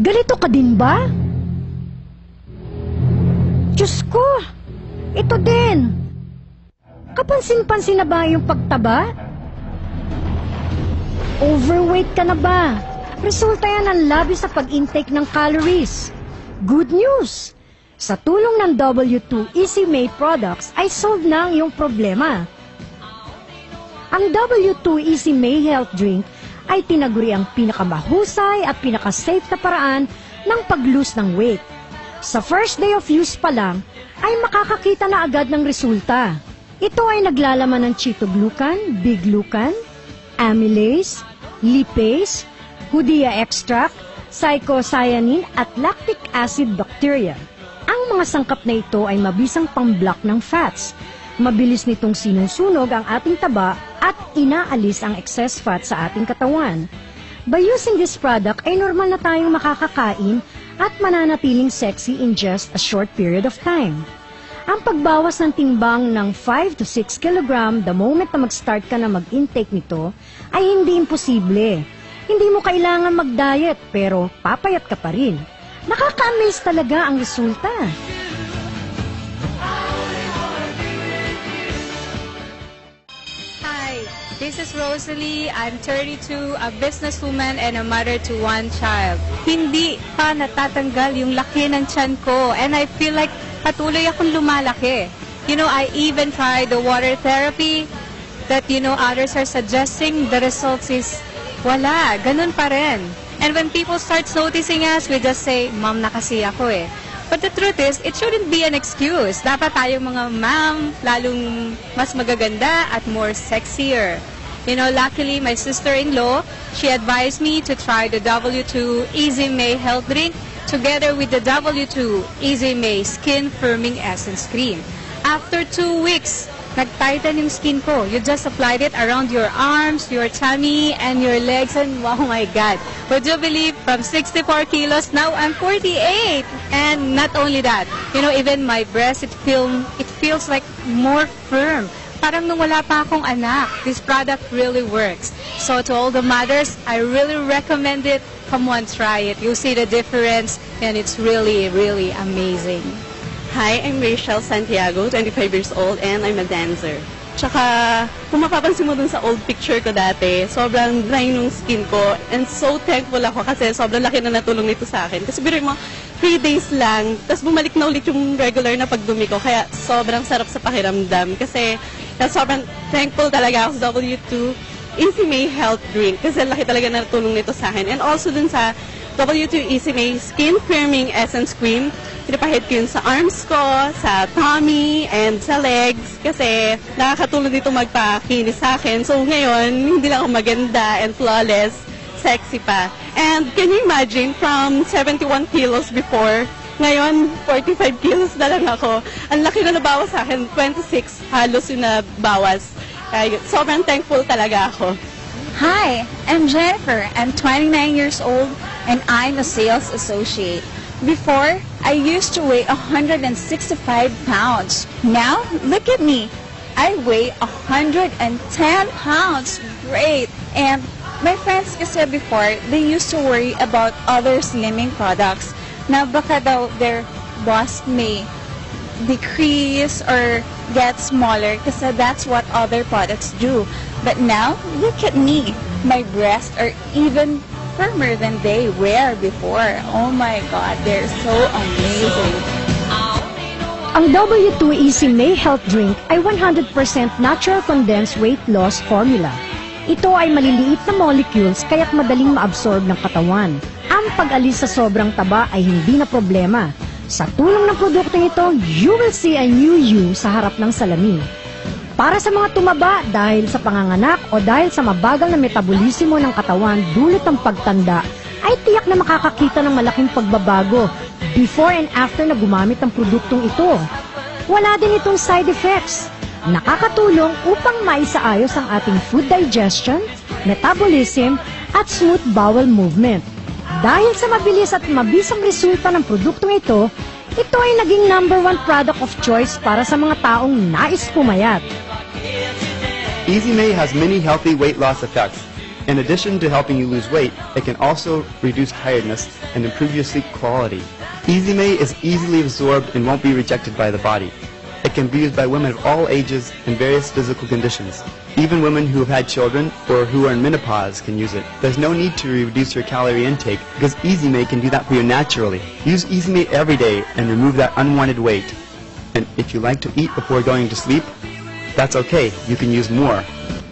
Galito ka din ba? Diyos ko, ito din. Kapansin-pansin na ba yung pagtaba? Overweight ka na ba? Resulta yan ng labis sa pag-intake ng calories. Good news! Sa tulong ng W2 Easy May products ay solve na ang iyong problema. Ang W2 Easy May Health Drink ay tinaguri ang pinakamahusay at pinakasafe na paraan ng pag-lose ng weight. Sa first day of use pa lang, ay makakakita na agad ng resulta. Ito ay naglalaman ng chitoglucan, biglucan, amylase, lipase, Hoodia extract, psychocyanin at lactic acid bacteria. Ang mga sangkap na ito ay mabisang pang-block ng fats. Mabilis nitong sinusunog ang ating taba at inaalis ang excess fat sa ating katawan. By using this product ay normal na tayong makakakain at mananatiling sexy in just a short period of time. Ang pagbawas ng timbang ng 5 to 6 kg the moment na mag-start ka na mag-intake nito ay hindi imposible. Hindi mo kailangan mag-diet pero papayat ka pa rin. Nakaka-amaze talaga ang resulta. Hi, this is Rosalie. I'm 32, a businesswoman and a mother to one child. Hindi pa natatanggal yung laki ng tiyan ko and I feel like patuloy akong lumalaki. You know, I even tried the water therapy that, others are suggesting. The results is wala, ganun pa rin. And when people start noticing us, we just say, Ma'am na kasi ako eh. But the truth is, it shouldn't be an excuse. Dapat tayong mga ma'am, lalong mas magaganda at more sexier. Luckily, my sister-in-law, she advised me to try the W2 Easy May Health Drink together with the W2 Easy May Skin Firming Essence Cream. After 2 weeks, nag-tighten yung skin ko. You just applied it around your arms, your tummy, and your legs, and oh my God. Would you believe, from 64 kilos, now I'm 48. And not only that, even my breast, it feels like more firm. Parang nung wala pa akong anak, this product really works. So to all the mothers, I really recommend it. Come on, try it. You'll see the difference, and it's really, really amazing. Hi, I'm Rachel Santiago, 25 years old, and I'm a dancer. Tsaka, kung mapapansin mo dun sa old picture ko dati, sobrang dry nung skin ko, and so thankful ako kasi sobrang laki na natulong nito sa akin. Kasi biruin mo, 3 days lang, tapos bumalik na ulit yung regular na pagdumi ko, kaya sobrang sarap sa pakiramdam. Kasi, sobrang thankful talaga ako sa W2 Easy May Health Drink, kasi laki talaga na natulong nito sa akin. And also dun sa W2 Easy May Skin Firming Essence Cream, pinapahid ko yun sa arms ko, sa tummy, and sa legs kasi nakakatulong dito magpakinis sa akin. So ngayon, hindi lang ako maganda and flawless, sexy pa. And can you imagine, from 71 kilos before, ngayon 45 kilos na lang ako. Ang laki na nabawas sa akin, 26 halos yung nabawas. Kaya sobrang thankful talaga ako. Hi, I'm Jennifer. I'm 29 years old and I'm a sales associate. Before, I used to weigh 165 pounds. Now, look at me. I weigh 110 pounds. Great. And my friends kasi before, they used to worry about other slimming products na baka daw their bust may decrease or get smaller kasi that's what other products do. But now, look at me. My breasts are even firmer than they were before. Oh my God, they're so amazing. Ang W2 Easy May Health Drink ay 100% natural condensed weight loss formula. Ito ay maliliit na molecules kaya't madaling maabsorb ng katawan. Ang pag-alis sa sobrang taba ay hindi na problema. Sa tulong ng produktong ito, you will see a new you sa harap ng salamin. Para sa mga tumaba dahil sa panganganak o dahil sa mabagal na metabolismo ng katawan dulot ng pagtanda, ay tiyak na makakakita ng malaking pagbabago before and after na gumamit ng produktong ito. Wala din itong side effects. Nakakatulong upang maisaayos ang ating food digestion, metabolism, at smooth bowel movement. Dahil sa mabilis at mabisang resulta ng produktong ito, ito ay naging #1 product of choice para sa mga taong nais pumayat. Easy May has many healthy weight loss effects. In addition to helping you lose weight, it can also reduce tiredness and improve your sleep quality. Easy May is easily absorbed and won't be rejected by the body. It can be used by women of all ages and various physical conditions. Even women who have had children or who are in menopause can use it. There's no need to reduce your calorie intake because Easy May can do that for you naturally. Use Easy May every day and remove that unwanted weight. And if you like to eat before going to sleep, that's okay. You can use more.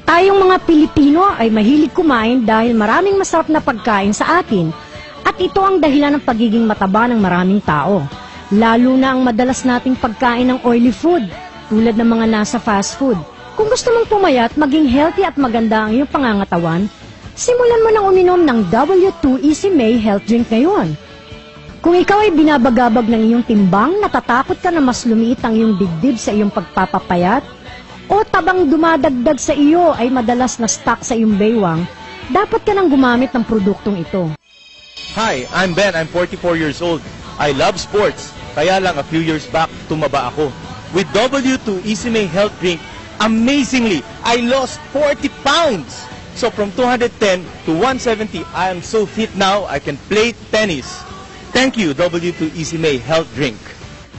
Tayong mga Pilipino ay mahilig kumain dahil maraming masarap na pagkain sa atin. At ito ang dahilan ng pagiging mataba ng maraming tao. Lalo na ang madalas nating pagkain ng oily food, tulad ng mga nasa fast food. Kung gusto mong pumayat, maging healthy at maganda ang iyong pangangatawan, simulan mo nang uminom ng W2 Easy May Health Drink ngayon. Kung ikaw ay binabagabag ng iyong timbang, natatakot ka na mas lumiit ang iyong dibdib sa iyong pagpapapayat, o tabang dumadagdag sa iyo ay madalas na stuck sa iyong baywang, dapat ka nang gumamit ng produktong ito. Hi, I'm Ben. I'm 44 years old. I love sports. Kaya lang a few years back, tumaba ako. With W2 Easy May Health Drink, amazingly, I lost 40 pounds. So from 210 to 170, I am so fit now, I can play tennis. Thank you, W2 Easy May Health Drink.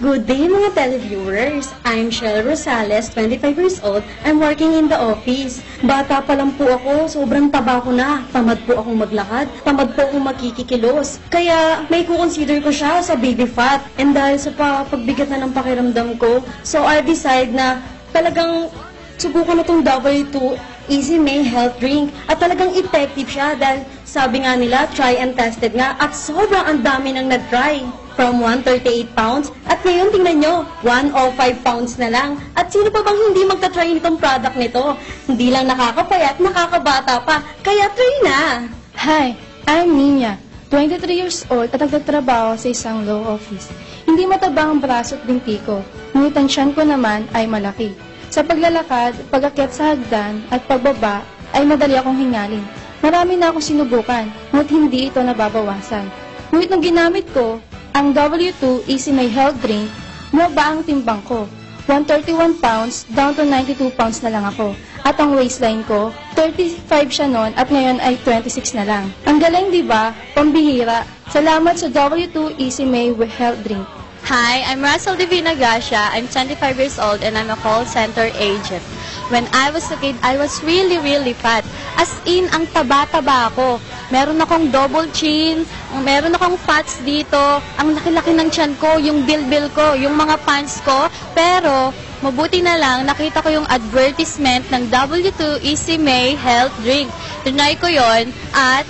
Good day mga televiewers! I'm Shell Rosales, 25 years old. I'm working in the office. Bata pa lang po ako, sobrang taba ko na. Tamad po akong maglakad, tamad po akong makikikilos. Kaya may kukonsider ko siya sa baby fat. And dahil sa pagbigat na ng pakiramdam ko, so I decide na talagang subukan na itong W2 Easy May Health Drink. At talagang effective siya dahil sabi nga nila, try and tested nga. At sobrang ang dami nang nag-try. From 138 pounds, at ngayon tingnan nyo, 105 pounds na lang. At sino pa bang hindi magta-try nitong product nito? Hindi lang nakakapayat, nakakabata pa. Kaya try na! Hi, I'm Nina, 23 years old at nagtatrabaho sa isang law office. Hindi matabang ang braso at binti ko, ngunit ang tiyan ko naman ay malaki. Sa paglalakad, pag-akyat sa hagdan at pagbaba ay madali akong hingalin. Marami na akong sinubukan, ngunit hindi ito nababawasan. Ngunit nung ginamit ko, ang W2 Easy May Health Drink, bumaba ang timbang ko. 131 pounds down to 92 pounds na lang ako. At ang waistline ko, 35 siya noon at ngayon ay 26 na lang. Ang galing, di ba? Pambihira. Salamat sa W2 Easy May Health Drink. Hi, I'm Russell Divina Gasha. I'm 25 years old and I'm a call center agent. When I was a kid, I was really fat. As in, ang taba-taba ako. Meron akong double chin, meron akong fats dito, ang laki-laki ng tiyan ko, yung bilbil ko, yung mga pants ko. Pero, mabuti na lang, nakita ko yung advertisement ng W2 Easy May Health Drink. Tinry ko yon at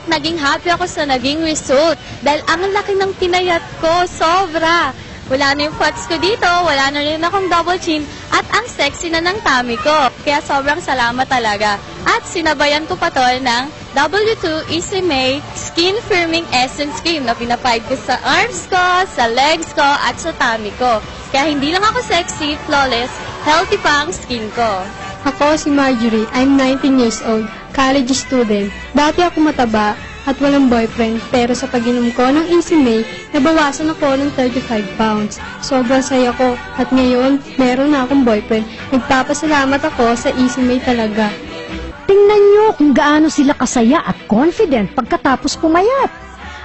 naging happy ako sa naging result. Dahil ang laki ng pinayat ko, sobra. Wala na yung fats ko dito, wala na rin akong double chin, at ang sexy na ng tummy ko. Kaya sobrang salamat talaga. At sinabayan ko pa to ng W2 Easy May Skin Firming Essence Cream na pinapipe ko sa arms ko, sa legs ko, at sa tummy ko. Kaya hindi lang ako sexy, flawless, healthy pa ang skin ko. Ako si Marjorie, I'm 19 years old, college student. Dati ako mataba at walang boyfriend, pero sa pag-inom ko ng Easy May, nabawasan ako ng 35 pounds. Sobrang saya ko at ngayon, meron na akong boyfriend. Nagpapasalamat ako sa Easy May talaga. Tingnan nyo kung gaano sila kasaya at confident pagkatapos pumayat.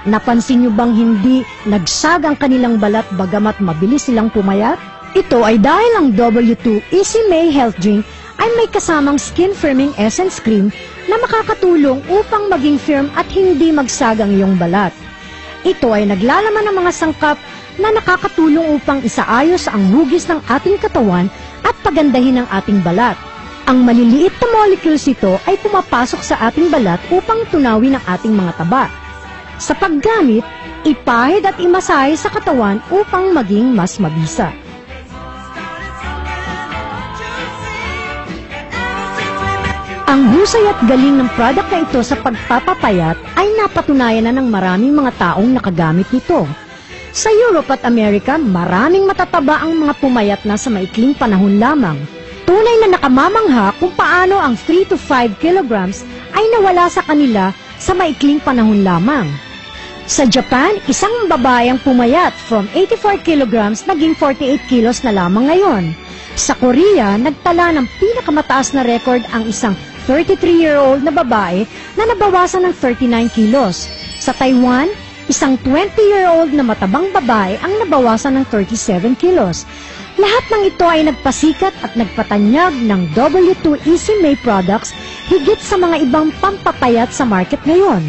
Napansin nyo bang hindi nagsag ang kanilang balat bagamat mabilis silang pumayat? Ito ay dahil ang W2 Easy May Health Drink ay may kasamang skin firming essence cream na makakatulong upang maging firm at hindi magsag ang iyong balat. Ito ay naglalaman ng mga sangkap na nakakatulong upang isaayos ang hugis ng ating katawan at pagandahin ang ating balat. Ang maliliit na molecules ito ay pumapasok sa ating balat upang tunawin ang ating mga taba. Sa paggamit, ipahid at imasahe sa katawan upang maging mas mabisa. Ang husay at galing ng product na ito sa pagpapapayat ay napatunayan na ng maraming mga taong nakagamit nito. Sa Europe at Amerika, maraming matataba ang mga pumayat na sa maikling panahon lamang. Tunay na nakamamangha kung paano ang 3 to 5 kilograms ay nawala sa kanila sa maikling panahon lamang. Sa Japan, isang babaeng pumayat from 84 kilograms naging 48 kilos na lamang ngayon. Sa Korea, nagtala ng pinakamataas na record ang isang 33-year-old na babae na nabawasan ng 39 kilos. Sa Taiwan, isang 20-year-old na matabang babae ang nabawasan ng 37 kilos. Lahat ng ito ay nagpasikat at nagpatanyag ng W2 Easy May products higit sa mga ibang pampapayat sa market ngayon.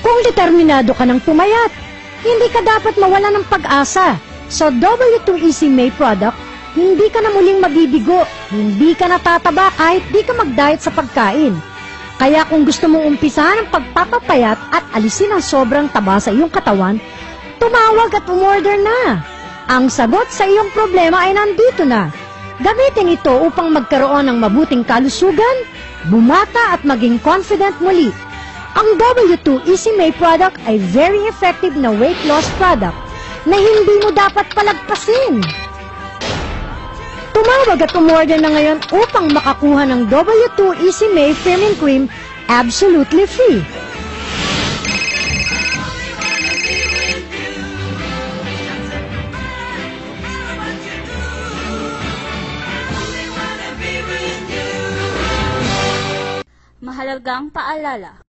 Kung determinado ka ng pumayat, hindi ka dapat mawala ng pag-asa. Sa W2 Easy May product, hindi ka na muling mabibigo, hindi ka natataba kahit di ka mag-diet sa pagkain. Kaya kung gusto mong umpisahan ang pagpapapayat at alisin ang sobrang taba sa iyong katawan, tumawag at umorder na. Ang sagot sa iyong problema ay nandito na. Gamitin ito upang magkaroon ng mabuting kalusugan, bumata at maging confident muli. Ang W2 Easy May product ay very effective na weight loss product na hindi mo dapat palagpasin. Tumawag at umorder na ngayon upang makakuha ng W2 Easy May Firming Cream absolutely free. Mahalagang paalala,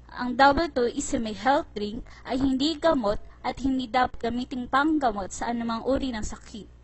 ang W2 Easy May Health Drink ay hindi gamot at hindi dapat gamiting panggamot sa anumang uri ng sakit.